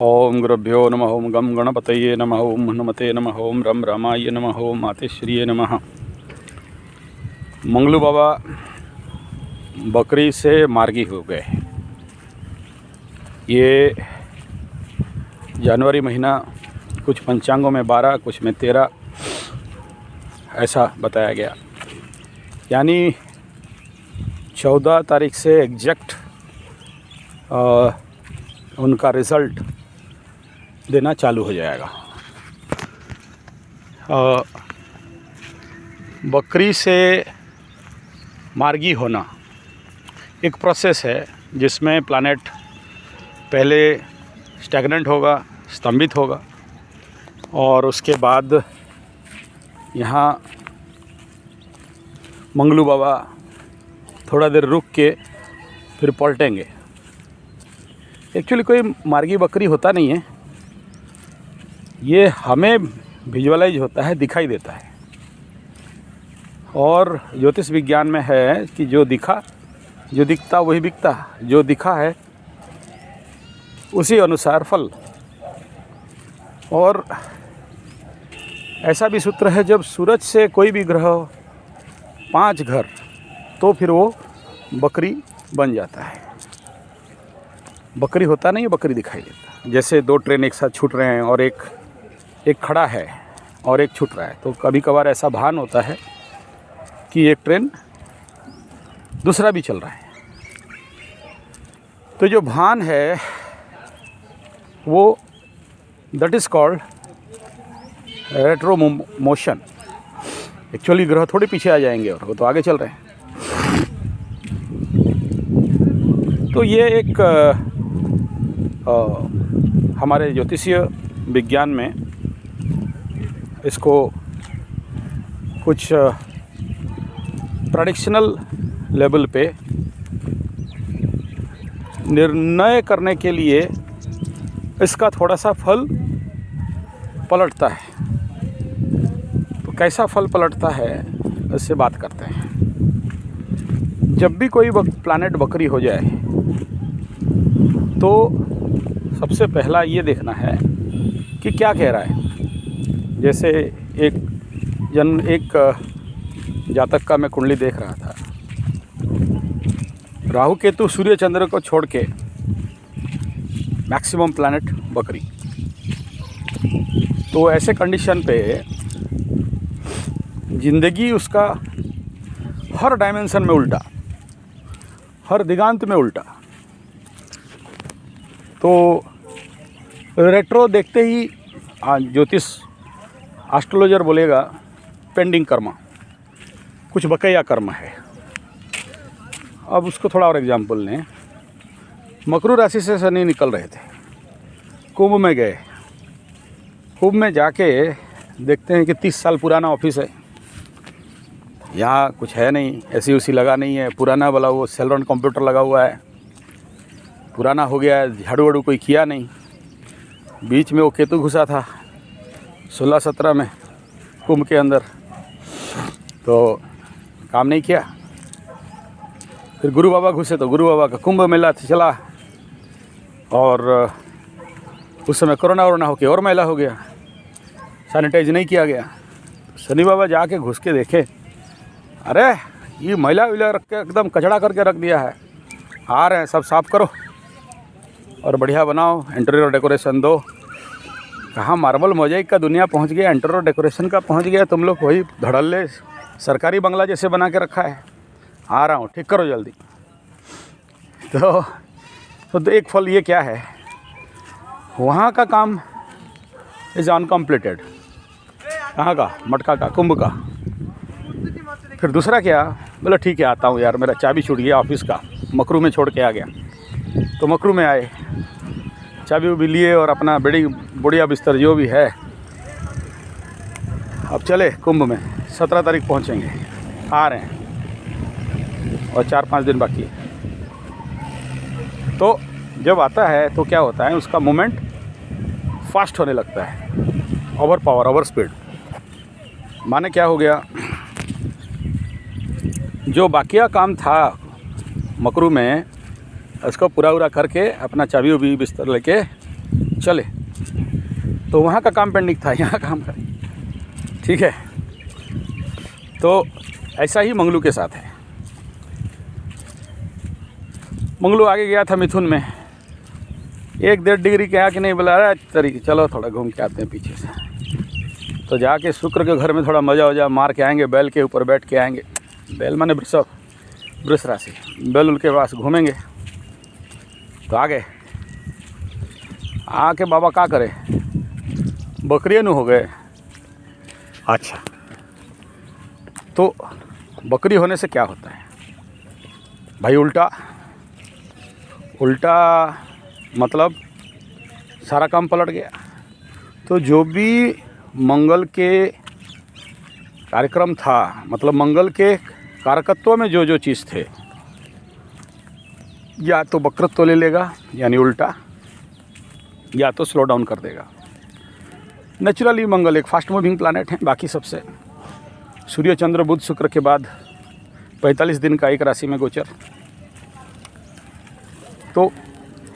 ओम गुरुभ्यो नमः। ओम गम गणपतये नमः। ओम हनुमते नमः। ओम रम रामाय नमः। ओम मातेश्वरीय नमः। मंगलू बाबा बकरी से मार्गी हो गए। ये जनवरी महीना, कुछ पंचांगों में 12, कुछ में 13 ऐसा बताया गया। यानी 14 तारीख से एग्जैक्ट उनका रिज़ल्ट देना चालू हो जाएगा। बकरी से मार्गी होना एक प्रोसेस है जिसमें प्लैनेट पहले स्टैग्नेंट होगा, स्तंभित होगा, और उसके बाद यहाँ मंगलू बाबा थोड़ा देर रुक के फिर पलटेंगे। एक्चुअली कोई मार्गी बकरी होता नहीं है, ये हमें विजुअलाइज होता है, दिखाई देता है। और ज्योतिष विज्ञान में है कि जो दिखता वही बिकता। जो दिखा है उसी अनुसार फल। और ऐसा भी सूत्र है, जब सूरज से कोई भी ग्रह 5 घर तो फिर वो बकरी बन जाता है। बकरी होता नहीं है, बकरी दिखाई देता। जैसे 2 ट्रेन एक साथ छूट रहे हैं और एक खड़ा है और एक छूट रहा है, तो कभी कभार ऐसा भान होता है कि एक ट्रेन दूसरा भी चल रहा है। तो जो भान है वो that is called retro motion. Actually ग्रह थोड़े पीछे आ जाएंगे और वो तो आगे चल रहे हैं। तो ये एक हमारे ज्योतिषीय विज्ञान में इसको कुछ प्रेडिक्शनल लेवल पे निर्णय करने के लिए इसका थोड़ा सा फल पलटता है। तो कैसा फल पलटता है इससे बात करते हैं। जब भी कोई प्लैनेट बकरी हो जाए तो सबसे पहला ये देखना है कि क्या कह रहा है। जैसे एक जातक का मैं कुंडली देख रहा था। राहु केतु सूर्य चंद्र को छोड़ के मैक्सिमम प्लैनेट बकरी। तो ऐसे कंडीशन पे ज़िंदगी उसका हर डायमेंशन में उल्टा, हर दिगांत में उल्टा। तो रेट्रो देखते ही ज्योतिष एस्ट्रोलॉजर बोलेगा पेंडिंग कर्मा, कुछ बकाया कर्म है। अब उसको थोड़ा और एग्जाम्पल लें। मकरू राशि से शनि निकल रहे थे, कुंभ में गए। कुंभ में जाके देखते हैं कि 30 साल पुराना ऑफिस है, यहाँ कुछ है नहीं, एसी उसी लगा नहीं है, पुराना वाला वो सेलरन कंप्यूटर लगा हुआ है, पुराना हो गया है, झाड़ू वाड़ू कोई किया नहीं। बीच में वो केतु घुसा था 16-17 में कुंभ के अंदर, तो काम नहीं किया। फिर गुरु बाबा घुसे तो गुरु बाबा का कुंभ मेला चला, और उस समय कोरोना वोरोना होके और मेला हो गया, सैनिटाइज नहीं किया गया। शनि बाबा जाके घुस के देखे, अरे ये मैला वैला रख के एकदम कचड़ा करके रख दिया है, आ रहे हैं सब साफ करो और बढ़िया बनाओ, इंटीरियर डेकोरेशन दो। कहाँ मार्बल मोजाइक का दुनिया पहुंच गया, इंटीरियर डेकोरेशन का पहुंच गया। तुम लोग वही धड़ल्ले सरकारी बंगला जैसे बना के रखा है। आ रहा हूँ, ठीक करो जल्दी। तो एक फल ये क्या है, वहाँ का काम इज़ अनकम्प्लीटेड। कहाँ का? मटका का, कुंभ का। फिर दूसरा क्या, बोला ठीक है आता हूँ यार, मेरा चाबी छूट गया ऑफिस का, मकरू में छोड़ के आ गया। तो मकरू में आए, चाबी उबी लिए और अपना बढ़िया बिस्तर जो भी है, अब चले कुंभ में। 17 तारीख पहुँचेंगे, आ रहे हैं और 4-5 दिन बाकी है। तो जब आता है तो क्या होता है, उसका मूवमेंट फास्ट होने लगता है, ओवर पावर, ओवर स्पीड। माने क्या हो गया, जो बाकिया काम था मकरू में, उसको पूरा करके अपना चाबी उबी बिस्तर लेके चले। तो वहाँ का काम पेंडिंग था, यहाँ काम करें, ठीक है। तो ऐसा ही मंगलू के साथ है। मंगलू आगे गया था मिथुन में, 1-1.5 डिग्री के आके नहीं बोला अरे तरीके चलो थोड़ा घूम के आते हैं पीछे से। तो जाके शुक्र के घर में थोड़ा मज़ा वजा मार के आएंगे, बैल के ऊपर बैठ के आएंगे। बैल माने वृष राशि, बैल उनके पास घूमेंगे। तो आ गए, आके बाबा क्या करे, बकरियाँ हो गए। अच्छा, तो बकरी होने से क्या होता है भाई? उल्टा मतलब सारा काम पलट गया। तो जो भी मंगल के कार्यक्रम था, मतलब मंगल के कारकत्व में जो चीज़ थे, या तो वक्रत्व ले लेगा यानी उल्टा, या तो स्लो डाउन कर देगा। नेचुरली मंगल एक फास्ट मूविंग प्लैनेट है, बाकी सबसे सूर्य चंद्र बुध शुक्र के बाद 45 दिन का एक राशि में गोचर। तो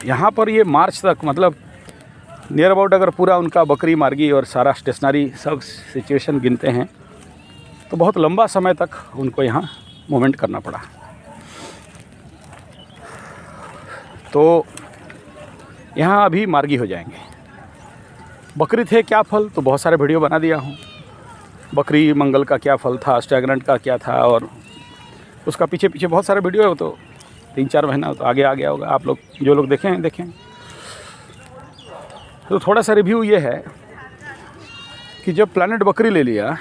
यहाँ पर ये मार्च तक, मतलब नियर अबाउट अगर पूरा उनका बकरी मार्गी और सारा स्टेशनरी सब सिचुएशन गिनते हैं तो बहुत लंबा समय तक उनको यहाँ मूवमेंट करना पड़ा। तो यहाँ अभी मार्गी हो जाएंगे। बकरी थे क्या फल, तो बहुत सारे वीडियो बना दिया हूँ। बकरी मंगल का क्या फल था, स्टैग्नेंट का क्या था, और उसका पीछे बहुत सारे वीडियो है। तो 3-4 महीना तो आगे आ गया होगा, आप लोग जो लोग देखें। तो थोड़ा सा रिव्यू ये है कि जब प्लैनेट बकरी ले लिया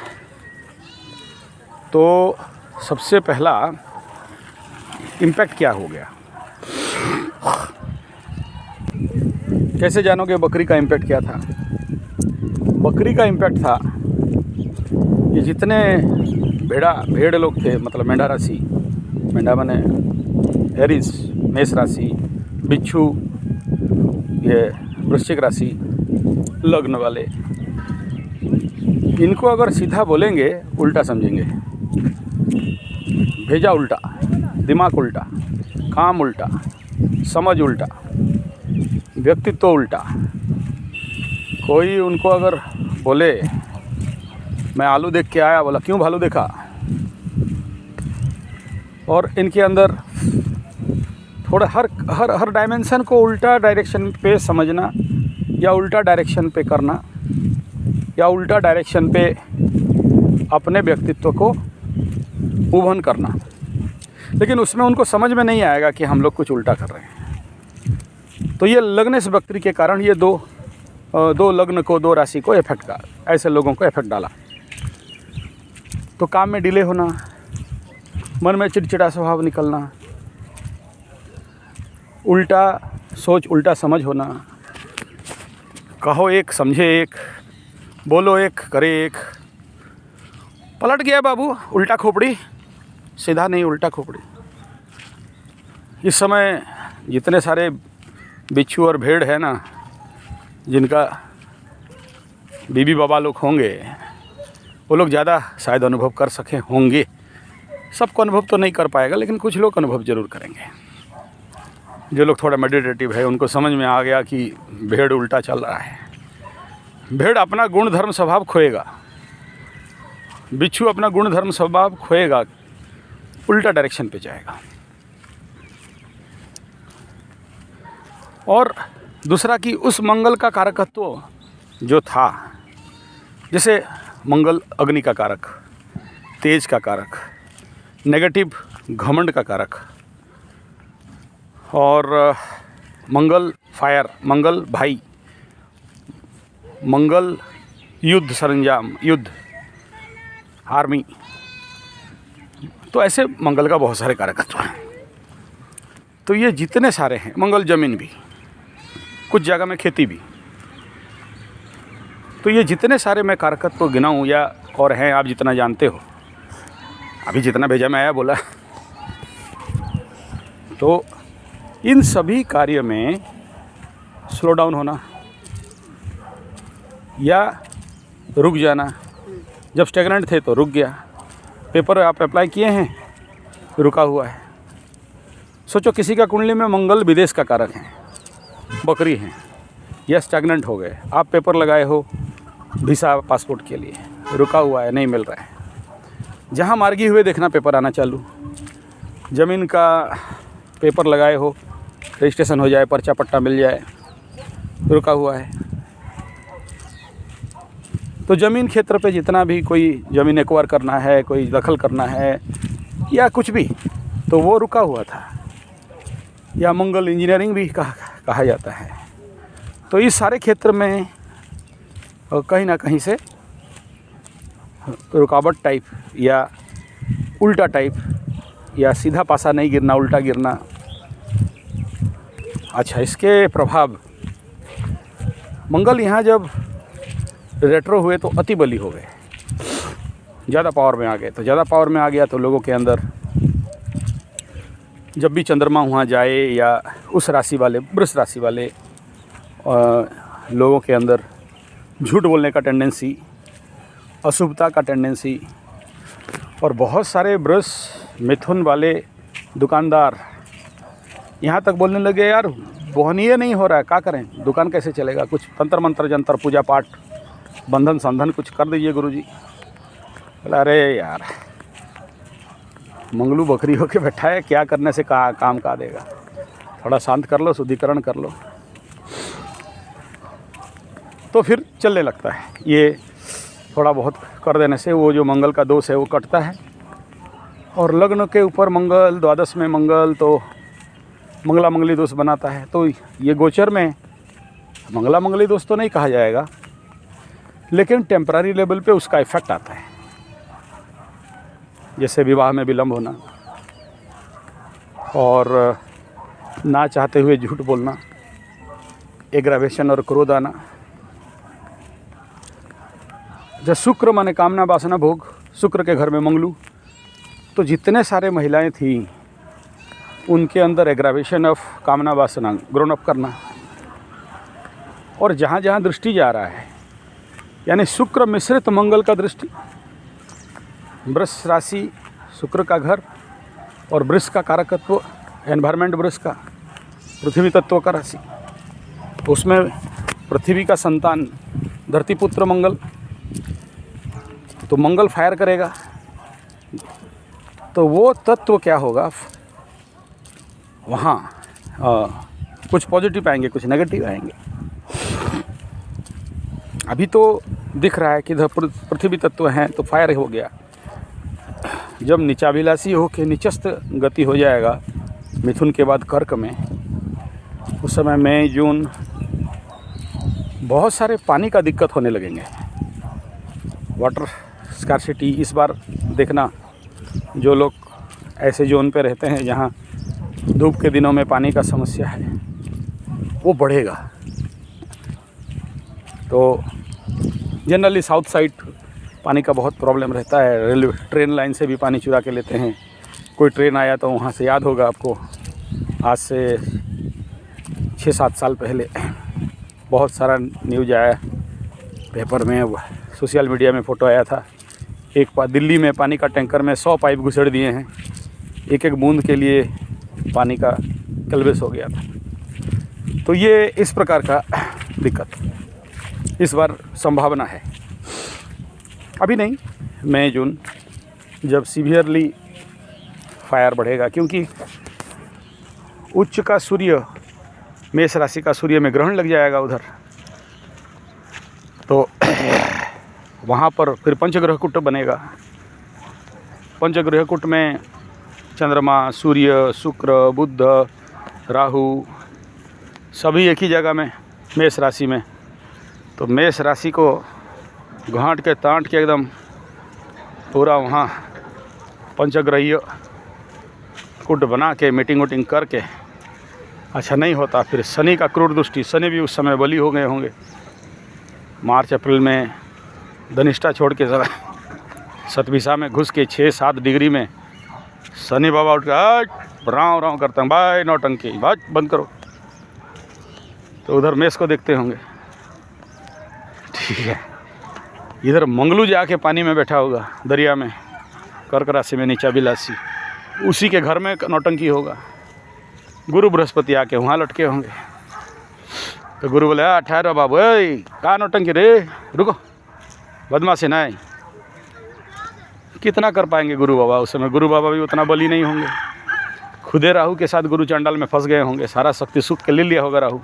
तो सबसे पहला इम्पैक्ट क्या हो गया। कैसे जानोगे बकरी का इम्पैक्ट क्या था? बकरी का इम्पैक्ट था कि जितने भेड़ लोग थे, मतलब मेंढा राशि, मेंढा माने एरीज मेष राशि, बिच्छू ये वृश्चिक राशि, लग्न वाले, इनको अगर सीधा बोलेंगे उल्टा समझेंगे। भेजा उल्टा, दिमाग उल्टा, काम उल्टा, समझ उल्टा, व्यक्तित्व उल्टा। कोई उनको अगर बोले मैं आलू देख के आया, बोला क्यों भालू देखा? और इनके अंदर थोड़ा हर डायमेंशन को उल्टा डायरेक्शन पे समझना, या उल्टा डायरेक्शन पे करना, या उल्टा डायरेक्शन पे अपने व्यक्तित्व को उभन करना। लेकिन उसमें उनको समझ में नहीं आएगा कि हम लोग कुछ उल्टा कर रहे हैं। तो ये लग्न से बकरी के कारण ये दो लग्न को, 2 राशि को इफेक्ट का, ऐसे लोगों को इफेक्ट डाला। तो काम में डिले होना, मन में चिड़चिड़ा स्वभाव निकलना, उल्टा सोच उल्टा समझ होना, कहो एक समझे एक, बोलो एक करे एक। पलट गया बाबू, उल्टा खोपड़ी, सीधा नहीं उल्टा खोपड़ी। इस समय जितने सारे बिच्छू और भेड़ है ना, जिनका बीबी बाबा लोग होंगे, वो लोग ज़्यादा शायद अनुभव कर सके होंगे। सबको अनुभव तो नहीं कर पाएगा, लेकिन कुछ लोग अनुभव ज़रूर करेंगे। जो लोग थोड़ा मेडिटेटिव है उनको समझ में आ गया कि भेड़ उल्टा चल रहा है। भेड़ अपना गुण धर्म स्वभाव खोएगा, बिच्छू अपना गुण धर्म स्वभाव खोएगा, उल्टा डायरेक्शन पे जाएगा। और दूसरा कि उस मंगल का कारकत्व जो था, जैसे मंगल अग्नि का कारक, तेज का कारक, नेगेटिव घमंड का कारक, और मंगल फायर, मंगल भाई, मंगल युद्ध सरंजाम, युद्ध आर्मी। तो ऐसे मंगल का बहुत सारे कारकत्व हैं। तो ये जितने सारे हैं, मंगल जमीन भी, कुछ जगह में खेती भी, तो ये जितने सारे मैं कारकत्व गिनाऊँ या और हैं, आप जितना जानते हो, अभी जितना भेजा मैं आया बोला। तो इन सभी कार्य में स्लो डाउन होना या रुक जाना। जब स्टैग्नेंट थे तो रुक गया, पेपर आप अप्लाई किए हैं, रुका हुआ है। सोचो किसी का कुंडली में मंगल विदेश का कारक है, बकरी है, या स्टैग्नेंट हो गए। आप पेपर लगाए हो वीसा पासपोर्ट के लिए, रुका हुआ है, नहीं मिल रहा है। जहाँ मार्गी हुए देखना पेपर आना चालू। ज़मीन का पेपर लगाए हो, रजिस्ट्रेशन हो जाए, पर्चा पट्टा मिल जाए, रुका हुआ है। तो ज़मीन क्षेत्र पे जितना भी कोई ज़मीन एक्वायर करना है, कोई दखल करना है या कुछ भी, तो वो रुका हुआ था, या मंगल इंजीनियरिंग भी कहा जाता है। तो इस सारे क्षेत्र में कहीं ना कहीं से रुकावट टाइप या उल्टा टाइप, या सीधा पासा नहीं गिरना, उल्टा गिरना। अच्छा, इसके प्रभाव मंगल यहाँ जब रेट्रो हुए तो अति बली हो गए, ज़्यादा पावर में आ गए। तो ज़्यादा पावर में आ गया तो लोगों के अंदर जब भी चंद्रमा वहाँ जाए, या उस राशि वाले, वृष राशि वाले लोगों के अंदर झूठ बोलने का टेंडेंसी, अशुभता का टेंडेंसी, और बहुत सारे वृष मिथुन वाले दुकानदार यहाँ तक बोलने लगे, यार बोहनीय नहीं हो रहा है, क्या करें, दुकान कैसे चलेगा, कुछ तंत्र मंत्र जंतर पूजा पाठ बंधन संधन कुछ कर दीजिए गुरुजी। बोला अरे यार, मंगलू बकरी होके बैठा है, क्या करने से काम का देगा, थोड़ा शांत कर लो, शुद्धिकरण कर लो। तो फिर चलने लगता है। ये थोड़ा बहुत कर देने से वो जो मंगल का दोष है वो कटता है। और लग्न के ऊपर मंगल, द्वादश में मंगल, तो मंगला मंगली दोष बनाता है। तो ये गोचर में मंगला मंगली दोष तो नहीं कहा जाएगा, लेकिन टेम्पररी लेवल पे उसका इफेक्ट आता है। जैसे विवाह में विलम्ब होना, और ना चाहते हुए झूठ बोलना, एग्रावेशन और क्रोध आना। जब शुक्र माने कामना वासना भोग, शुक्र के घर में मंगलू, तो जितने सारे महिलाएं थी उनके अंदर एग्रावेशन ऑफ कामना वासना, ग्रोन अप करना। और जहाँ जहाँ दृष्टि जा रहा है, यानी शुक्र मिश्रित मंगल का दृष्टि, वृष राशि शुक्र का घर, और वृष का कारकत्व एनवायरमेंट, वृष का पृथ्वी तत्व का राशि, उसमें पृथ्वी का संतान धरती पुत्र मंगल, तो मंगल फायर करेगा। तो वो तत्व क्या होगा वहाँ, कुछ पॉजिटिव आएंगे, कुछ नेगेटिव आएंगे। अभी तो दिख रहा है कि पृथ्वी तत्व हैं तो फायर हो गया। जब नीचाभिलाषी हो के नीचस्थ गति हो जाएगा मिथुन के बाद कर्क में, उस समय मई जून बहुत सारे पानी का दिक्कत होने लगेंगे। वाटर स्कार्सिटी इस बार देखना, जो लोग ऐसे जोन पे रहते हैं जहाँ धूप के दिनों में पानी का समस्या है, वो बढ़ेगा। तो जनरली साउथ साइड पानी का बहुत प्रॉब्लम रहता है। रेलवे ट्रेन लाइन से भी पानी चुरा के लेते हैं। कोई ट्रेन आया तो वहाँ से, याद होगा आपको, आज से 6-7 साल पहले बहुत सारा न्यूज़ आया पेपर में, सोशल मीडिया में फ़ोटो आया था। एक दिल्ली में पानी का टैंकर में 100 पाइप घुसेड़ दिए हैं, एक एक बूंद के लिए पानी का कलबेस हो गया था। तो ये इस प्रकार का दिक्कत इस बार संभावना है। अभी नहीं, मई जून जब सीवियरली फायर बढ़ेगा, क्योंकि उच्च का सूर्य, मेष राशि का सूर्य में ग्रहण लग जाएगा उधर, तो वहाँ पर फिर पंचग्रह कूट बनेगा। पंचग्रह कूट में चंद्रमा, सूर्य, शुक्र, बुध, राहु सभी एक ही जगह में, मेष राशि में। तो मेष राशि को घाट के तांट के एकदम पूरा वहाँ पंचग्रहीय कूट बना के मीटिंग वोटिंग करके, अच्छा नहीं होता फिर शनि का क्रूर दृष्टि, शनि भी उस समय बली हो गए होंगे। मार्च अप्रैल में धनिष्ठा छोड़ के जरा सतभिषा में घुस के 6-7 डिग्री में शनि बाबा उठ के राव राव करते हैं, भाई नौटंकी, बात बंद करो। तो उधर मेष को देखते होंगे, ठीक है। इधर मंगलू जाके पानी में बैठा होगा दरिया में, कर्क राशि में नीचाभिलाषी, उसी के घर में नौटंकी होगा। गुरु बृहस्पति आके वहाँ लटके होंगे। तो गुरु बोले ठहरो बाबू, कहाँ नौटंकी रे, रुको, बदमाशी नहीं। कितना कर पाएंगे गुरु बाबा? उस समय गुरु बाबा भी उतना बली नहीं होंगे, खुदे राहु के साथ गुरु चंडाल में फंस गए होंगे, सारा शक्ति सुख के ले लिया होगा राहु।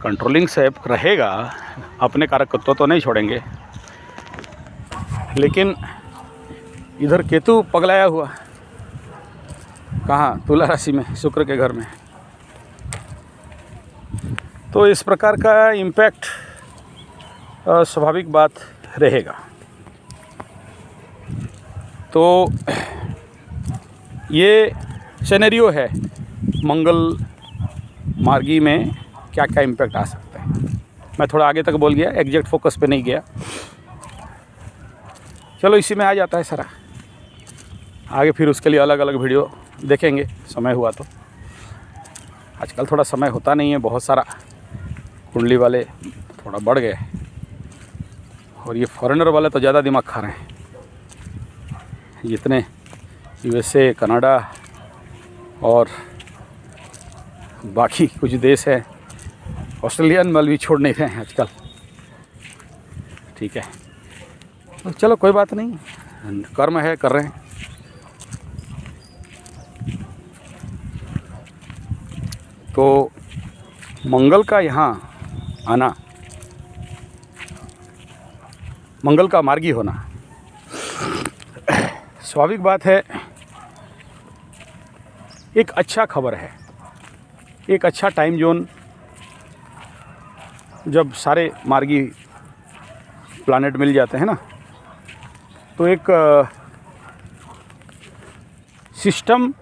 कंट्रोलिंग से रहेगा, अपने कारकत्व तो नहीं छोड़ेंगे, लेकिन इधर केतु पगलाया हुआ, कहाँ? तुला राशि में, शुक्र के घर में। तो इस प्रकार का इम्पैक्ट स्वाभाविक बात रहेगा। तो ये सिनेरियो है मंगल मार्गी में क्या क्या इम्पैक्ट आ सकता है। मैं थोड़ा आगे तक बोल गया, एग्जैक्ट फोकस पे नहीं गया। चलो इसी में आ जाता है सारा, आगे फिर उसके लिए अलग अलग वीडियो देखेंगे समय हुआ तो। आजकल थोड़ा समय होता नहीं है, बहुत सारा कुंडली वाले थोड़ा बढ़ गए, और ये फॉरेनर वाले तो ज़्यादा दिमाग खा रहे हैं। जितने USA, कनाडा और बाकी कुछ देश हैं, ऑस्ट्रेलियन वाले भी छोड़ नहीं रहे हैं आजकल। ठीक है, तो चलो कोई बात नहीं, कर्म है, कर रहे हैं। तो मंगल का यहाँ आना, मंगल का मार्गी होना स्वाभाविक बात है, एक अच्छा खबर है, एक अच्छा टाइम जोन। जब सारे मार्गी प्लैनेट मिल जाते हैं ना, तो एक सिस्टम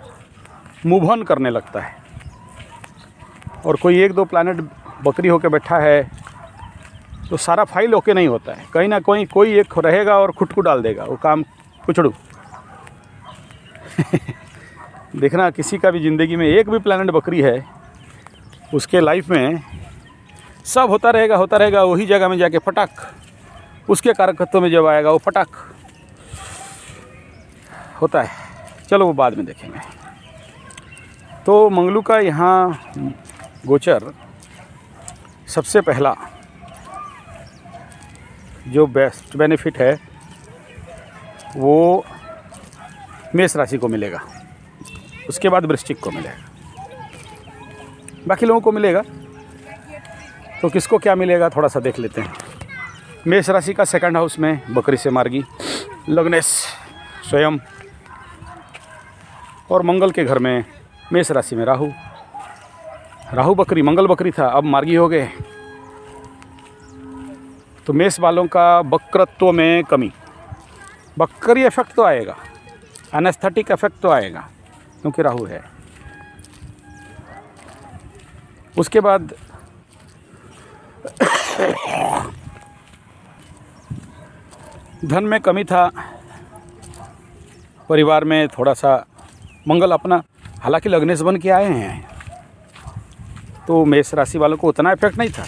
मूव ऑन करने लगता है। और कोई एक दो प्लैनेट बकरी होकर बैठा है तो सारा फाइल ओके नहीं होता है, कहीं ना कोई एक रहेगा और खुद को डाल देगा, वो काम कुचड़ू। देखना, किसी का भी ज़िंदगी में एक भी प्लैनेट बकरी है, उसके लाइफ में सब होता रहेगा, वही जगह में जाके फटाक, उसके कारकत्व में जब आएगा वो फटाक होता है। चलो वो बाद में देखेंगे। तो मंगलू का यहाँ गोचर, सबसे पहला जो बेस्ट बेनिफिट है वो मेष राशि को मिलेगा, उसके बाद वृश्चिक को मिलेगा, बाकी लोगों को मिलेगा। तो किसको क्या मिलेगा थोड़ा सा देख लेते हैं। मेष राशि का सेकंड हाउस में बकरी से मार्गी लग्नेश स्वयं, और मंगल के घर में मेष राशि में राहु बकरी, मंगल बकरी था, अब मार्गी हो गए। तो मेष वालों का वक्रत्व में कमी, बकरी इफेक्ट तो आएगा, एनेस्थेटिक इफेक्ट तो आएगा क्योंकि राहु है। उसके बाद धन में कमी था, परिवार में थोड़ा सा मंगल अपना, हालांकि लग्नेश बन के आए हैं, तो मेष राशि वालों को उतना इफेक्ट नहीं था,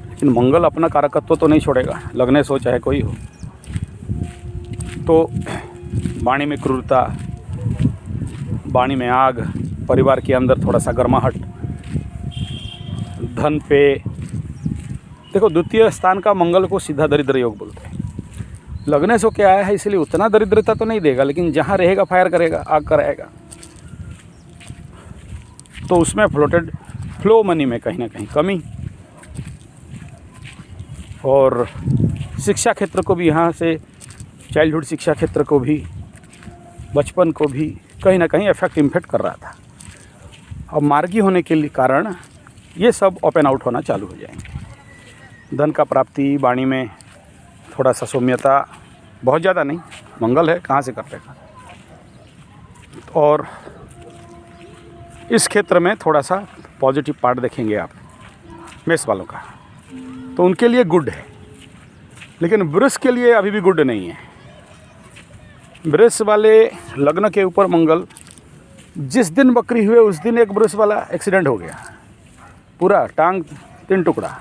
लेकिन मंगल अपना कारकत्व तो नहीं छोड़ेगा, लग्नेश हो चाहे कोई हो। तो वाणी में क्रूरता, वाणी में आग, परिवार के अंदर थोड़ा सा गर्माहट, धन पे देखो, द्वितीय स्थान का मंगल को सीधा दरिद्र योग बोलते हैं। लगने से क्या आया है, इसलिए उतना दरिद्रता तो नहीं देगा, लेकिन जहाँ रहेगा फायर करेगा, आग कराएगा। तो उसमें फ्लो मनी में कहीं ना कहीं कमी, और शिक्षा क्षेत्र को भी, यहाँ से चाइल्डहुड शिक्षा क्षेत्र को भी, बचपन को भी कहीं ना कहीं इम्फेक्ट कर रहा था। अब मार्गी होने के लिए कारण ये सब ओपन आउट होना चालू हो जाएंगे। धन का प्राप्ति, वाणी में थोड़ा सा सौम्यता, बहुत ज़्यादा नहीं, मंगल है कहाँ से कर लेगा। और इस क्षेत्र में थोड़ा सा पॉजिटिव पार्ट देखेंगे आप मेष वालों का, तो उनके लिए गुड है। लेकिन वृष के लिए अभी भी गुड नहीं है। वृष वाले लग्न के ऊपर मंगल, जिस दिन बकरी हुए उस दिन एक वृष वाला एक्सीडेंट हो गया, पूरा टांग 3 टुकड़ा,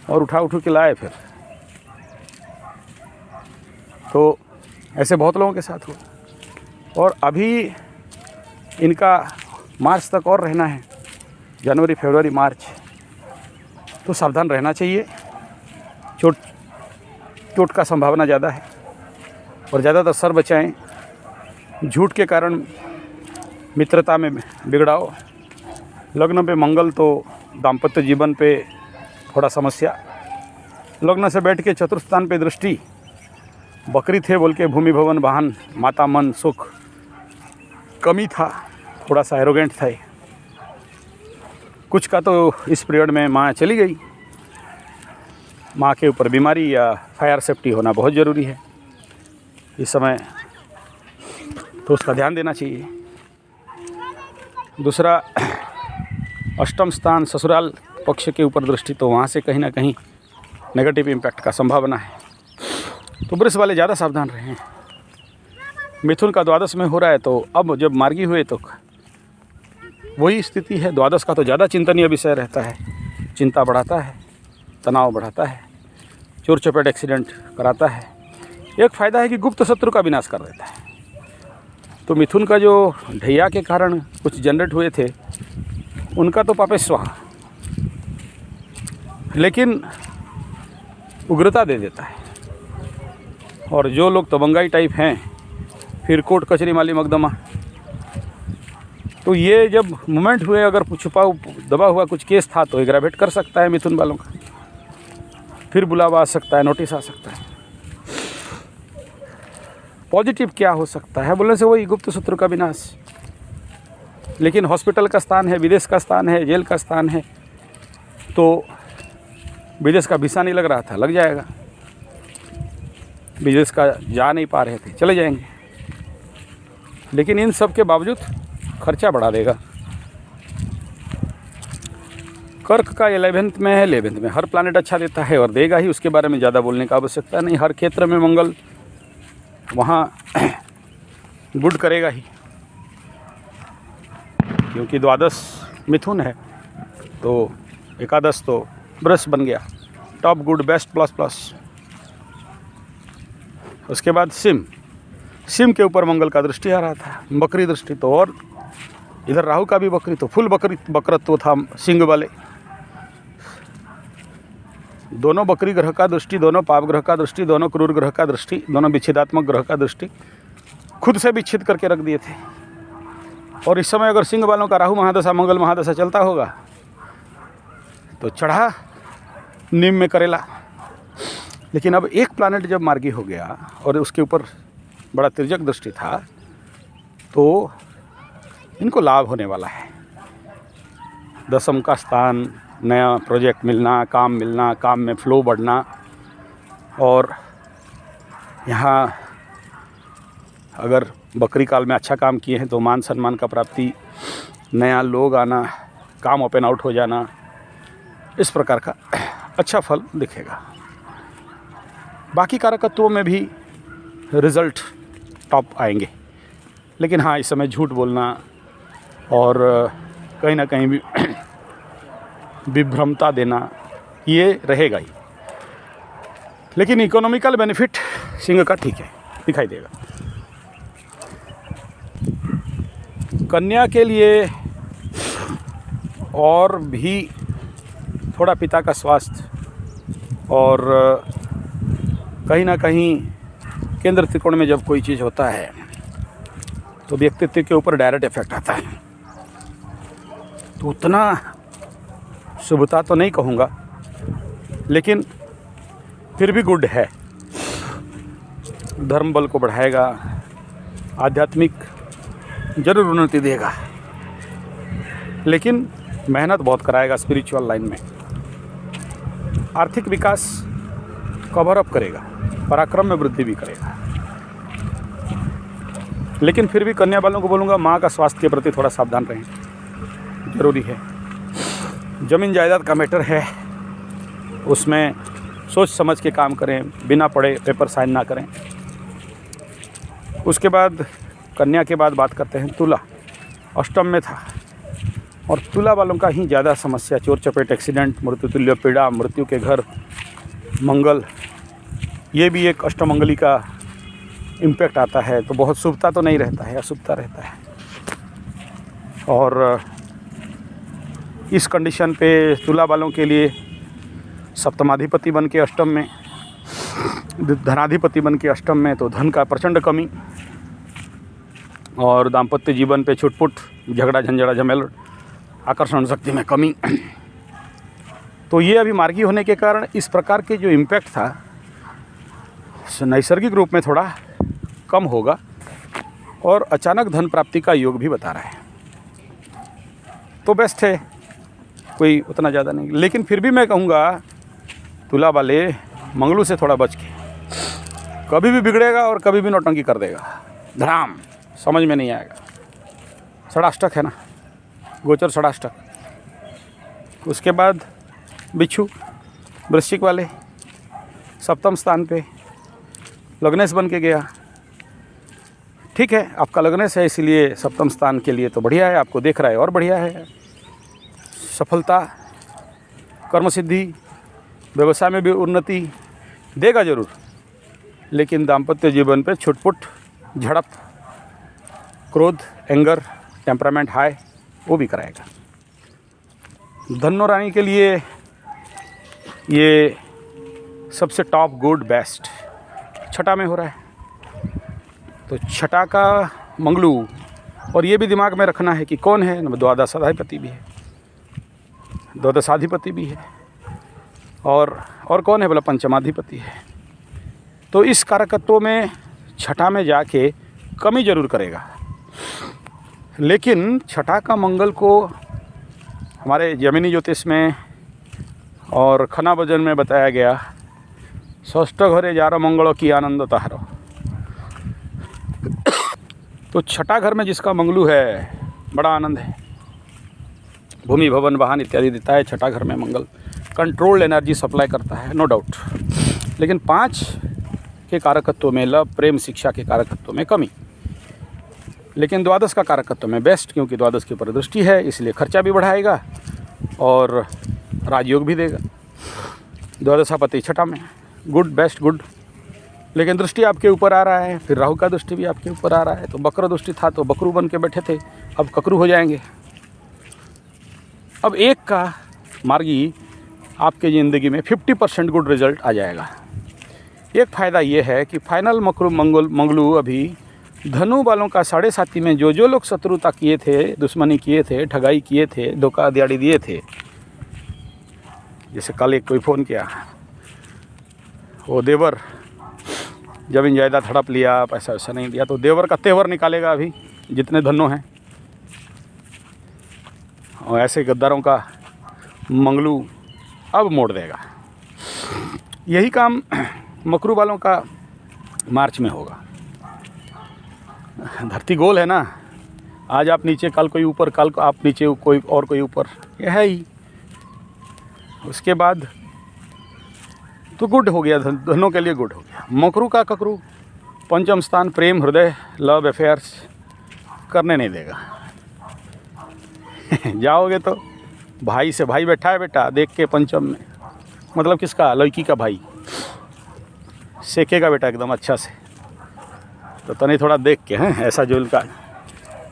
और उठा के लाए फिर। तो ऐसे बहुत लोगों के साथ हुआ। और अभी इनका मार्च तक और रहना है, जनवरी फरवरी मार्च, तो सावधान रहना चाहिए। चोट का संभावना ज़्यादा है और ज़्यादातर सर बचाएं। झूठ के कारण मित्रता में बिगड़ाव, लग्न पे मंगल तो दाम्पत्य जीवन पे थोड़ा समस्या, लग्न से बैठ के चतुर्थ स्थान पे दृष्टि, बकरी थे बोल के भूमि भवन वाहन माता मन सुख, कमी था, थोड़ा सा एरोगेंट था। कुछ का तो इस पीरियड में माँ चली गई, माँ के ऊपर बीमारी या फायर सेफ्टी होना बहुत ज़रूरी है इस समय, तो उसका ध्यान देना चाहिए। दूसरा, अष्टम स्थान ससुराल पक्ष के ऊपर दृष्टि, तो वहाँ से कहीं ना कहीं नेगेटिव इम्पैक्ट का संभावना है, तो वृष वाले ज़्यादा सावधान रहें। मिथुन का द्वादश में हो रहा है, तो अब जब मार्गी हुए तो वही स्थिति है। द्वादश का तो ज़्यादा चिंतनीय विषय रहता है, चिंता बढ़ाता है, तनाव बढ़ाता है, चोर चपेट एक्सीडेंट कराता है। एक फ़ायदा है कि गुप्त शत्रु का विनाश कर देता है। तो मिथुन का जो ढैया के कारण कुछ जनरेट हुए थे उनका तो पापे स्वाहा, लेकिन उग्रता दे देता है। और जो लोग तबंगाई टाइप हैं, फिर कोर्ट कचहरी माली मकदमा, तो ये जब मोमेंट हुए, अगर छुपा दबा हुआ कुछ केस था तो एग्रावेट कर सकता है मिथुन वालों का, फिर बुलावा आ सकता है, नोटिस आ सकता है। पॉजिटिव क्या हो सकता है बोलने से वही गुप्त शत्रु का विनाश, लेकिन हॉस्पिटल का स्थान है, विदेश का स्थान है, जेल का स्थान है, तो विदेश का वीसा नहीं लग रहा था, लग जाएगा। विदेश का जा नहीं पा रहे थे, चले जाएंगे। लेकिन इन सब के बावजूद खर्चा बढ़ा देगा। कर्क का 11th में है, 11th में हर प्लानेट अच्छा देता है और देगा ही, उसके बारे में ज़्यादा बोलने का आवश्यकता नहीं। हर क्षेत्र में मंगल वहाँ गुड करेगा ही, क्योंकि द्वादश मिथुन है, तो एकादश तो वृष बन गया, top good best plus plus. उसके बाद सिम के ऊपर मंगल का दृष्टि आ रहा था, बकरी दृष्टि, तो और इधर राहु का भी बकरी, तो फुल बकरत्व था सिंह वाले। दोनों बकरी ग्रह का दृष्टि, दोनों पाप ग्रह का दृष्टि, दोनों क्रूर ग्रह का दृष्टि, दोनों विच्छेदात्मक ग्रह का दृष्टि खुद से विच्छेद करके रख दिए थे। और इस समय अगर सिंह वालों का राहु महादशा मंगल महादशा चलता होगा तो चढ़ा नीम में करेला। लेकिन अब एक प्लानेट जब मार्गी हो गया और उसके ऊपर बड़ा तिर्यक दृष्टि था, तो इनको लाभ होने वाला है। दसम का स्थान, नया प्रोजेक्ट मिलना, काम में फ्लो बढ़ना, और यहाँ अगर बकरी काल में अच्छा काम किए हैं तो मान सम्मान का प्राप्ति, नया लोग आना, काम ओपन आउट हो जाना, इस प्रकार का अच्छा फल दिखेगा। बाकी कारकत्वों में भी रिज़ल्ट टॉप आएंगे। लेकिन हाँ, इस समय झूठ बोलना और कहीं ना कहीं भी विभ्रमता देना ये रहेगा ही। लेकिन इकोनॉमिकल बेनिफिट सिंह का ठीक है, दिखाई देगा। कन्या के लिए और भी थोड़ा पिता का स्वास्थ्य और कहीं ना कहीं केंद्र त्रिकोण में जब कोई चीज़ होता है तो व्यक्तित्व के ऊपर डायरेक्ट इफेक्ट आता है। तो उतना शुभता तो नहीं कहूँगा, लेकिन फिर भी गुड है। धर्म बल को बढ़ाएगा, आध्यात्मिक जरूर उन्नति देगा, लेकिन मेहनत बहुत कराएगा स्पिरिचुअल लाइन में। आर्थिक विकास कवर अप करेगा, पराक्रम में वृद्धि भी करेगा। लेकिन फिर भी कन्या वालों को बोलूँगा, माँ का स्वास्थ्य के प्रति थोड़ा सावधान रहें, ज़रूरी है। ज़मीन जायदाद का मैटर है, उसमें सोच समझ के काम करें, बिना पढ़े पेपर साइन ना करें। उसके बाद कन्या के बाद बात करते हैं तुला। अष्टम में था और तुला वालों का ही ज़्यादा समस्या, चोर चपेट एक्सीडेंट, मृत्युतुल्य पीड़ा, मृत्यु के घर, मंगल, ये भी एक अष्टमंगली का इम्पैक्ट आता है। तो बहुत शुभता तो नहीं रहता है, अशुभता रहता है। और इस कंडीशन पे तुला वालों के लिए सप्तमाधिपति बन के अष्टम में, धनाधिपति बन के अष्टम में, तो धन का प्रचंड कमी और दाम्पत्य जीवन पे छुटपुट, झगड़ा झंझड़ा झमेल, आकर्षण शक्ति में कमी। तो ये अभी मार्गी होने के कारण इस प्रकार के जो इम्पैक्ट था नैसर्गिक रूप में थोड़ा कम होगा और अचानक धन प्राप्ति का योग भी बता रहा है। तो बेस्ट है, कोई उतना ज़्यादा नहीं। लेकिन फिर भी मैं कहूँगा तुला वाले मंगलू से थोड़ा बच के, कभी भी बिगड़ेगा और कभी भी नौटंकी कर देगा, धड़ाम, समझ में नहीं आएगा। षडाष्टक है ना, गोचर षडाष्टक। उसके बाद बिच्छू वृश्चिक वाले सप्तम स्थान पे लग्नेश बन के गया। ठीक है, आपका लग्नेश है इसलिए सप्तम स्थान के लिए तो बढ़िया है, आपको देख रहा है और बढ़िया है। सफलता, कर्म सिद्धि, व्यवसाय में भी उन्नति देगा ज़रूर, लेकिन दाम्पत्य जीवन पे छुटपुट, झड़प, क्रोध, एंगर, टेम्परामेंट हाई वो भी कराएगा। धन्नो रानी के लिए ये सबसे टॉप गुड बेस्ट छठा में हो रहा है। तो छठा का मंगलू, और ये भी दिमाग में रखना है कि कौन है, द्वादशाधिपति भी है, द्वादशाधिपति भी है, और कौन है बोला, पंचमाधिपति है। तो इस कारकत्व में छठा में जाके कमी जरूर करेगा। लेकिन छठा का मंगल को हमारे जमीनी ज्योतिष में और खना भजन में बताया गया, षष्ठ घरे जारो मंगलों की आनंद तारो। तो छठा घर में जिसका मंगलू है बड़ा आनंद है, भूमि भवन वाहन इत्यादि देता है। छठा घर में मंगल कंट्रोल्ड एनर्जी सप्लाई करता है, नो डाउट। लेकिन 5 के कारकत्व में लव, प्रेम, शिक्षा के कारकत्व में कमी, लेकिन द्वादश का कारकत्व में बेस्ट, क्योंकि द्वादश की ऊपर दृष्टि है इसलिए खर्चा भी बढ़ाएगा और राजयोग भी देगा। द्वादशापति छठा में, गुड, बेस्ट, गुड। लेकिन दृष्टि आपके ऊपर आ रहा है, फिर राहु का दृष्टि भी आपके ऊपर आ रहा है। तो बकर दृष्टि था तो बकरू बन के बैठे थे, अब ककरू हो जाएंगे। अब एक का मार्गी आपके ज़िंदगी में 50% गुड रिजल्ट आ जाएगा। एक फ़ायदा ये है कि फाइनल मंगलू अभी धनु वालों का 7.5 में जो लोग शत्रुता किए थे, दुश्मनी किए थे, ठगाई किए थे, धोखा दिहाड़ी दिए थे, जैसे कल एक कोई फ़ोन किया, वो देवर जमीन जायदाद हड़प लिया, पैसा वैसा नहीं दिया, तो देवर का तेवर निकालेगा अभी जितने धनों हैं। और ऐसे गद्दारों का मंगलू अब मोड़ देगा। यही काम मकरू वालों का मार्च में होगा। धरती गोल है ना, आज आप नीचे, कल कोई ऊपर, कल आप नीचे, कोई और कोई ऊपर, यह है ही। उसके बाद तो गुड हो गया, धनों के लिए गुड हो गया। मकरू का ककरू पंचम स्थान, प्रेम, हृदय, लव अफेयर्स करने नहीं देगा। जाओगे तो भाई से, भाई बैठा है बेटा देख के पंचम में, मतलब किसका, लड़की का भाई सेकेगा बेटा एकदम अच्छा से। तो तनी थोड़ा देख के हैं, ऐसा जो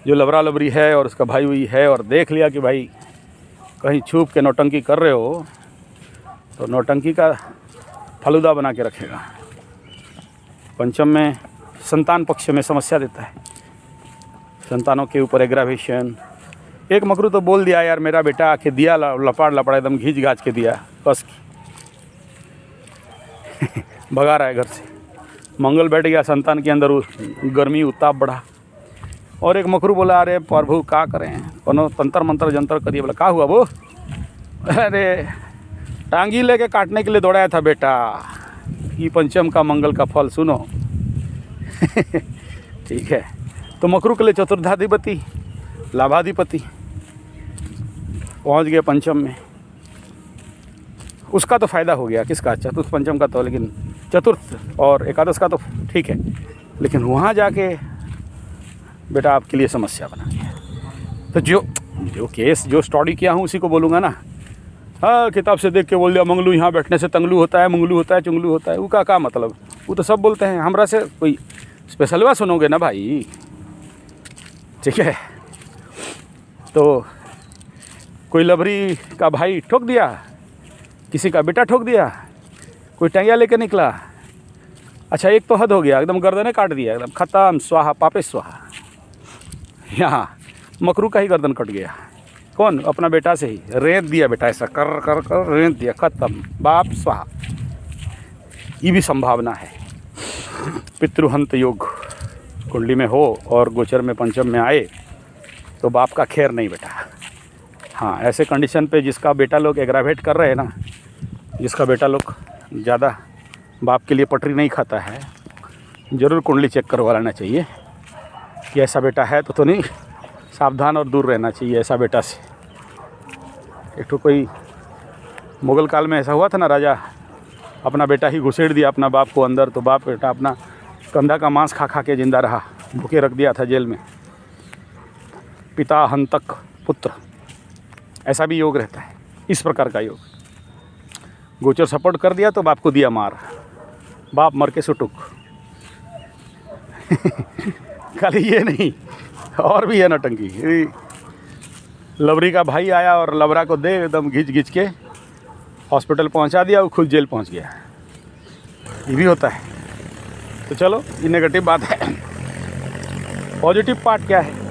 लबरा लबरी है और उसका भाई हुई है, और देख लिया कि भाई कहीं छुप के नौटंकी कर रहे हो, तो नौटंकी का फलूदा बना के रखेगा। पंचम में संतान पक्ष में समस्या देता है, संतानों के ऊपर एग्रावेशन। एक मकरू तो बोल दिया, यार मेरा बेटा आके दिया लपड़ा एकदम घींच घाच के दिया, बस भगा रहा है घर से। मंगल बैठ गया, संतान के अंदर गर्मी उताप बढ़ा। और एक मकरू बोला, अरे प्रभु क्या करें, कोनो तंत्र मंत्र जंतर करिए। बोला क्या हुआ वो, अरे टांगी लेके काटने के लिए दौड़ाया था बेटा, ये पंचम का मंगल का फल सुनो। ठीक है, तो मकरू के लिए चतुर्थाधिपति, लाभाधिपति पहुंच गए पंचम में। उसका तो फ़ायदा हो गया, किसका, चतुर्थ पंचम का तो, लेकिन चतुर्थ और एकादश का तो ठीक है, लेकिन वहाँ जाके बेटा आपके लिए समस्या बना दिया। तो जो केस, जो स्टडी किया हूँ उसी को बोलूँगा ना। हाँ, किताब से देख के बोल दिया मंगलू यहाँ बैठने से तंगलू होता है, मंगलू होता है, चुंगलू होता है, वो का मतलब, वो तो सब बोलते हैं। हमरा से कोई स्पेशलवा सुनोगे ना भाई, ठीक है। तो कोई लबरी का भाई ठोक दिया, किसी का बेटा ठोक दिया, कोई टैंगिया लेके निकला। अच्छा एक तो हद हो गया, एकदम गर्दनें काट दिया, एकदम ख़त्म, स्वाहा पापे स्वाहा। यहाँ मकरू का ही गर्दन कट गया। कौन? अपना बेटा से ही रेत दिया, बेटा ऐसा कर कर कर रेत दिया, ख़त्म, बाप स्वाहा। ये भी संभावना है। पितृहंत योग कुंडली में हो और गोचर में पंचम में आए तो बाप का खैर नहीं बेटा। हाँ, ऐसे कंडीशन पे जिसका बेटा लोग एग्रावेट कर रहे हैं ना, जिसका बेटा लोग ज़्यादा बाप के लिए पटरी नहीं खाता है, ज़रूर कुंडली चेक करवा लेना चाहिए कि ऐसा बेटा है तो नहीं। सावधान और दूर रहना चाहिए ऐसा बेटा से। एक तो कोई मुग़ल काल में ऐसा हुआ था ना, राजा अपना बेटा ही घुसेड़ दिया अपना बाप को अंदर, तो बाप बेटा अपना कंधा का मांस खा खा के जिंदा रहा, भूखे रख दिया था जेल में। पिता हंतक पुत्र, ऐसा भी योग रहता है। इस प्रकार का योग, गोचर सपोर्ट कर दिया तो बाप को दिया मार, बाप मर के सुटुक। खाली ये नहीं, और भी है नौटंकी। लबरी का भाई आया और लबरा को दे एकदम घिंच घिंच के हॉस्पिटल पहुंचा दिया, वो खुद जेल पहुंच गया। ये भी होता है। तो चलो, ये नेगेटिव बात है। पॉजिटिव पार्ट क्या है?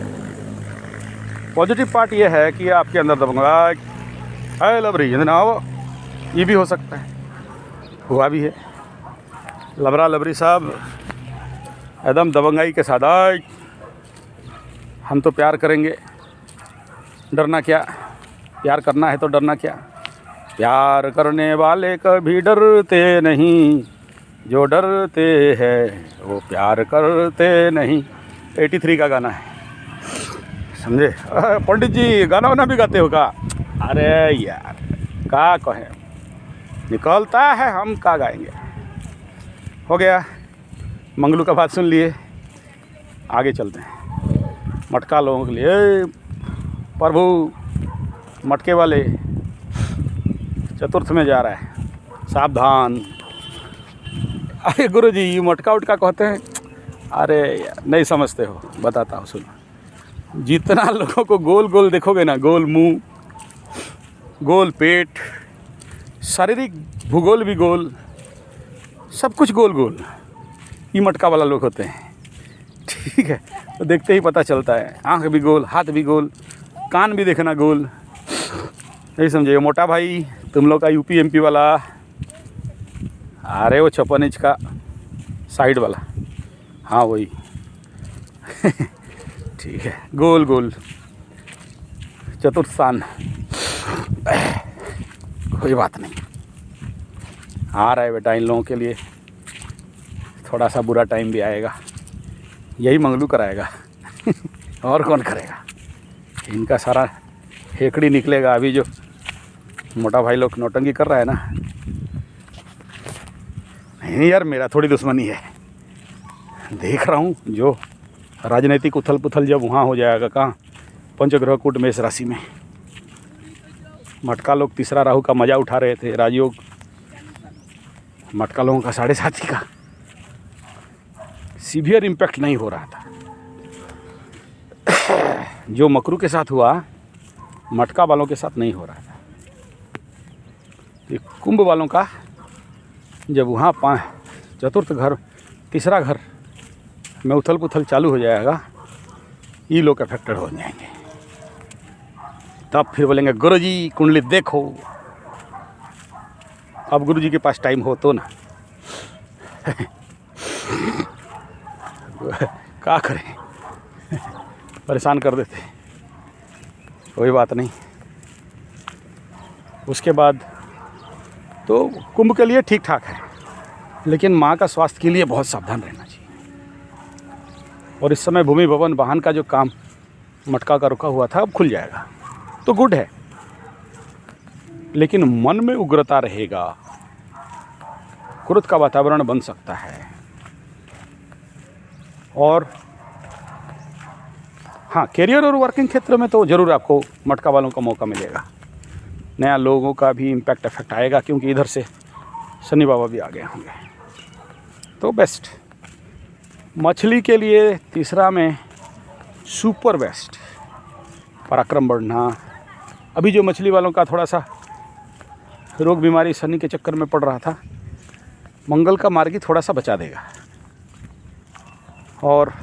पॉजिटिव पार्ट ये है कि आपके अंदर दबंगाई है, लबरी जिंदा आओ, ये भी हो सकता है, हुआ भी है। लबरा लबरी साहब एकदम दबंगाई के साथ आए, हम तो प्यार करेंगे, डरना क्या, प्यार करना है तो डरना क्या। प्यार करने वाले कभी डरते नहीं, जो डरते हैं वो प्यार करते नहीं। 83 का गाना है, समझे? पंडित जी गाना वाना भी गाते हो का? अरे यार का कहें, निकलता है, हम का गाएंगे। हो गया, मंगलू का बात सुन लिए, आगे चलते हैं। मटका लोगों के लिए प्रभु, मटके वाले चतुर्थ में जा रहा है, सावधान। अरे गुरु जी ये मटका उटका कहते हैं, अरे यार नहीं समझते हो, बताता हूँ सुनो। जितना लोगों को गोल गोल देखोगे ना, गोल मुंह, गोल पेट, शारीरिक भूगोल भी गोल, सब कुछ गोल गोल, ये मटका वाला लोग होते हैं। ठीक है, तो देखते ही पता चलता है, आँख भी गोल, हाथ भी गोल, कान भी देखना गोल। नहीं समझे? मोटा भाई तुम लोग का यूपी एमपी वाला, अरे वो 56 इंच का साइड वाला, हाँ वही। ठीक है, गोल गोल चतुर्थान, कोई बात नहीं। आ रहा है बेटा, इन लोगों के लिए थोड़ा सा बुरा टाइम भी आएगा, यही मंगलू कराएगा। और कौन करेगा? इनका सारा हेकड़ी निकलेगा। अभी जो मोटा भाई लोग नौटंकी कर रहा है ना, नहीं यार मेरा थोड़ी दुश्मनी है, देख रहा हूँ जो राजनीतिक उथल पुथल जब वहाँ हो जाएगा, कहाँ पंचग्रह कूट मेष राशि में, मटका लोग तीसरा राहु का मज़ा उठा रहे थे, राजयोग मटका लोगों का 7.5 का सीवियर इम्पैक्ट नहीं हो रहा था। जो मकरू के साथ हुआ, मटका वालों के साथ नहीं हो रहा था। ये कुंभ वालों का जब वहाँ चतुर्थ घर, तीसरा घर में उथल पुथल चालू हो जाएगा, ये लोग अफेक्टेड हो जाएंगे। तब फिर बोलेंगे गुरुजी कुंडली देखो। अब गुरुजी के पास टाइम हो तो ना। क्या करें, परेशान कर देते, कोई बात नहीं। उसके बाद तो कुंभ के लिए ठीक ठाक है, लेकिन माँ का स्वास्थ्य के लिए बहुत सावधान रहना चाहिए। और इस समय भूमि भवन वाहन का जो काम मटका का रुका हुआ था, अब खुल जाएगा तो गुड है, लेकिन मन में उग्रता रहेगा, क्रोध का वातावरण बन सकता है। और हाँ, करियर और वर्किंग क्षेत्र में तो ज़रूर आपको मटका वालों का मौका मिलेगा, नया लोगों का भी इम्पैक्ट इफेक्ट आएगा, क्योंकि इधर से शनि बाबा भी आ गए होंगे, तो बेस्ट। मछली के लिए तीसरा में सुपर बेस्ट, पराक्रम बढ़ना। अभी जो मछली वालों का थोड़ा सा रोग बीमारी शनि के चक्कर में पड़ रहा था, मंगल का मार्ग ही थोड़ा सा बचा देगा। और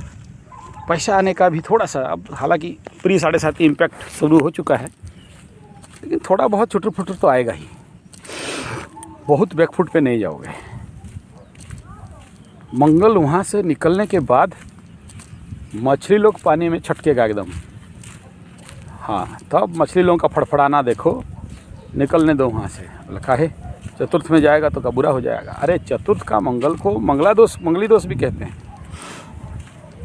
पैसा आने का भी थोड़ा सा, अब हालांकि प्री 7.5 की इम्पैक्ट शुरू हो चुका है, लेकिन थोड़ा बहुत छुटर फुटर तो आएगा ही। बहुत बैकफुट पे नहीं जाओगे। मंगल वहाँ से निकलने के बाद मछली लोग पानी में छटकेगा एकदम। हाँ, तब मछली लोगों का फड़फड़ाना देखो, निकलने दो वहाँ से। बोला काहे, चतुर्थ में जाएगा तो का बुरा हो जाएगा। अरे चतुर्थ का मंगल को मंगली दोष भी कहते हैं।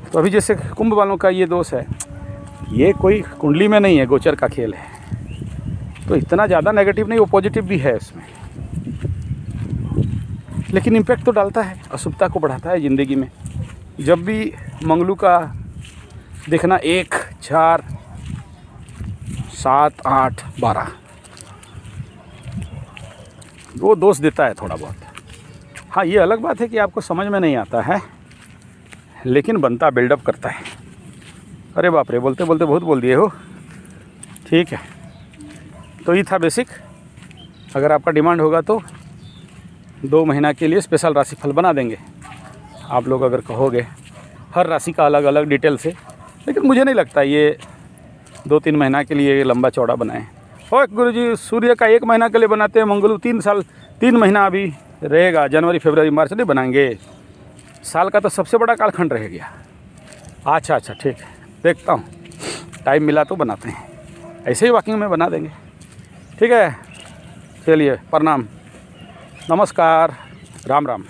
तो अभी जैसे कुंभ वालों का ये दोष है, ये कोई कुंडली में नहीं है, गोचर का खेल है, तो इतना ज़्यादा नेगेटिव नहीं, वो पॉजिटिव भी है उसमें, लेकिन इम्पैक्ट तो डालता है, अशुभता को बढ़ाता है ज़िंदगी में। जब भी मंगलू का देखना 1, 4, 7, 8, 12 वो दोष देता है थोड़ा बहुत। हाँ, ये अलग बात है कि आपको समझ में नहीं आता है, लेकिन बनता बिल्डअप करता है। अरे बाप रे, बोलते बोलते बहुत बोल दिए हो। ठीक है, तो ये था बेसिक। अगर आपका डिमांड होगा तो 2 महीना के लिए स्पेशल राशिफल बना देंगे, आप लोग अगर कहोगे, हर राशि का अलग अलग डिटेल से। लेकिन मुझे नहीं लगता ये 2-3 महीना के लिए लंबा चौड़ा बनाएं। और गुरुजी, सूर्य का 1 महीना के लिए बनाते हैं, मंगलू 3 महीना अभी रहेगा, जनवरी फरवरी मार्च नहीं बनाएंगे। साल का तो सबसे बड़ा कालखंड रह गया। अच्छा ठीक है, देखता हूँ, टाइम मिला तो बनाते हैं, ऐसे ही वॉकिंग में बना देंगे। ठीक है, चलिए, प्रणाम, नमस्कार, राम राम।